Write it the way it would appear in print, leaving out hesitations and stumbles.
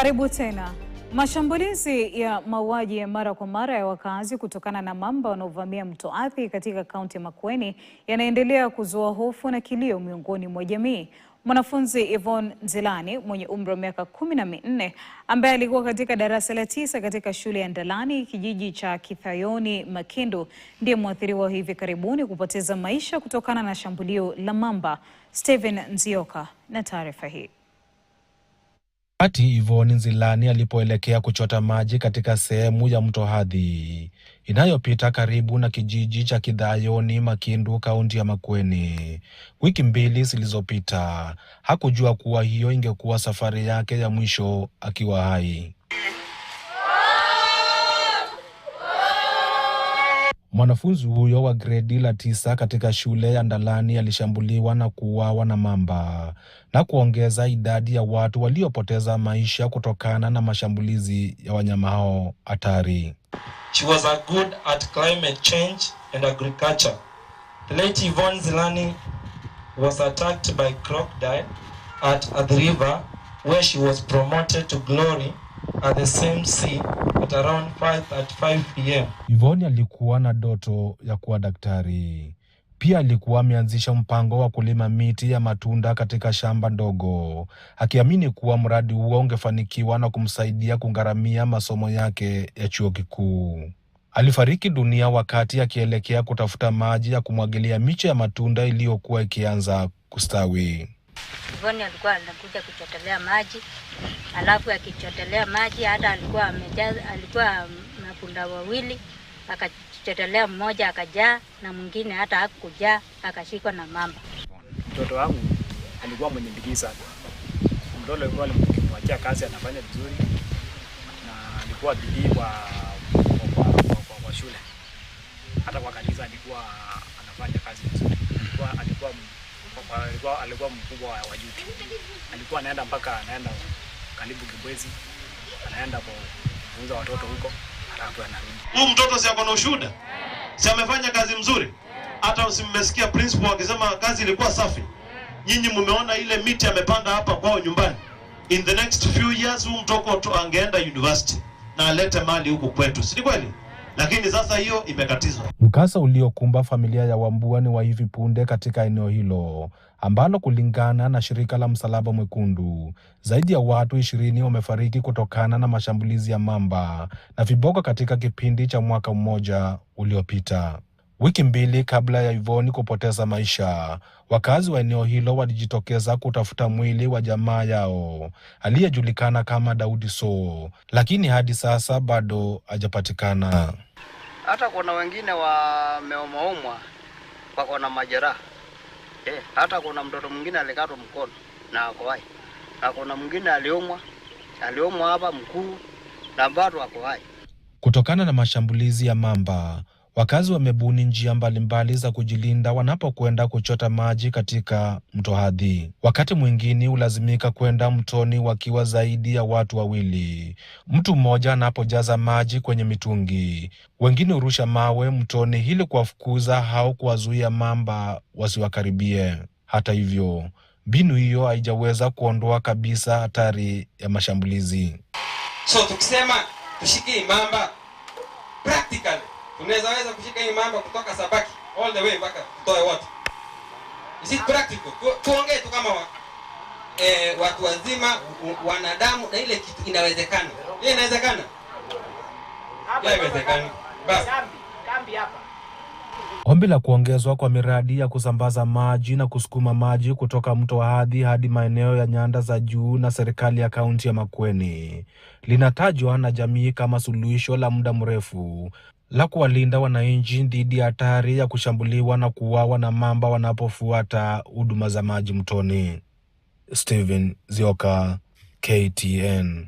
Karibu tena. Mashambulizi ya mauaji ya mara kwa mara ya wakazi kutokana na mamba wanaovamia mto Athi katika kaunti ya Makueni yanaendelea kuzua hofu na kilio miongoni mwa jamii. Mwanafunzi Yvonne Nzilani mwenye umri wa miaka 14 ambaye alikuwa katika darasa la 9 katika shule ya Ndalani kijiji cha Kithayoni Makindu ndiye mwathiriwa hivi karibuni kupoteza maisha kutokana na shambulio la mamba. Steven Nzioka na taarifa hii. Wakati Yvonne Nzilani alipoelekea kuchota maji katika sehemu ya mto Athi inayopita karibu na kijiji cha Kithayoni Makindu kaunti ya Makueni wiki mbili zilizopita, hakujua kuwa hiyo ingekuwa safari yake ya mwisho akiwa hai. Mwanafunzi huyo wa gredi la 9 katika shule ya Ndalani alishambuliwa na kuuawa na mamba na kuongeza idadi ya watu waliopoteza maisha kutokana na mashambulizi ya wanyama hao hatari. She was good at climate change and agriculture. The late Yvonne Nzilani was attacked by crocodile at the river where she was promoted to glory at the same sea at around 5:35 p.m. Yvonne alikuwa na ndoto ya kuwa daktari. Pia alikuwa ameanzisha mpango wa kulima miti ya matunda katika shamba ndogo, akiamini kuwa mradi huo ungefanikiwa na kumsaidia kugharamia masomo yake ya chuo kikuu. Alifariki dunia wakati akielekea kutafuta maji ya kumwagilia miche ya matunda iliyokuwa ikianza kustawi. Yvonne alikuwa anakuja kuchotelea maji, alafu akichotelea maji hata alikuwa na punda wawili, akachotelea mmoja akajaa na mwingine hata hakujaa akashikwa na mamba. Mtoto wangu alikuwa mwenye bidii sana. Mtoto alikuwa alimwachia kazi anafanya vizuri na alikuwa bidii kwa shule. Hata kwa kanisa alikuwa anafanya kazi vizuri. Alikuwa mkubwa wa youth. Alikuwa anaenda karibu Kibwezi. Anaenda kufunza watoto huko. Alafu anarudi. Huyu mtoto si ako na ushuhuda? Si amefanya kazi mzuri? Hata usimmesikia principal akisema kazi ilikuwa safi. Nyinyi mmeona ile miti amepanda hapa kwao nyumbani. In the next few years huyu mtoto angeenda university na alete mali huko kwetu. Si kweli? Lakini sasa hiyo imekatizwa. Mkasa uliokumba familia ya Wambua ni wa hivi punde katika eneo hilo, ambalo kulingana na shirika la Msalaba Mwekundu, zaidi ya watu 20 wamefariki kutokana na mashambulizi ya mamba na viboko katika kipindi cha mwaka mmoja uliopita. Wiki mbili kabla ya Yvonne kupoteza maisha, wakazi wa eneo hilo walijitokeza kutafuta mwili wa jamaa yao aliyejulikana kama Daudi So, lakini hadi sasa bado hajapatikana. Hata kuna wengine wameumwa wako na majeraha. Hata kuna mtoto mwingine alikatwa mkono na ako hai. Na kuna mwingine aliumwa hapa mkuu na bado ako hai. Kutokana na mashambulizi ya mamba, wakazi wamebuni njia mbalimbali za kujilinda wanapokwenda kuchota maji katika mto Athi. Wakati mwingine hulazimika kwenda mtoni wakiwa zaidi ya watu wawili. Mtu mmoja anapojaza maji kwenye mitungi, wengine hurusha mawe mtoni ili kuwafukuza au kuwazuia mamba wasiwakaribie. Hata hivyo, mbinu hiyo haijaweza kuondoa kabisa hatari ya mashambulizi. So tukisema tushike mamba practically tunaweza kushika hii mamba kutoka Sabaki all the way mpaka tutoe wote. Is it practical? Tuongee tu kama watu wazima, wanadamu, na ile kitu inawezekana. Ile inawezekana? Inawezekana. Basi kambi hapa. Ombi la kuongezwa kwa miradi ya kusambaza maji na kusukuma maji kutoka mto Athi hadi maeneo ya nyanda za juu na serikali ya kaunti ya Makueni linatajwa na jamii kama suluhisho la muda mrefu la kuwalinda wananchi dhidi ya hatari ya kushambuliwa na kuuawa na mamba wanapofuata huduma za maji mtoni. Steven Nzioka, KTN.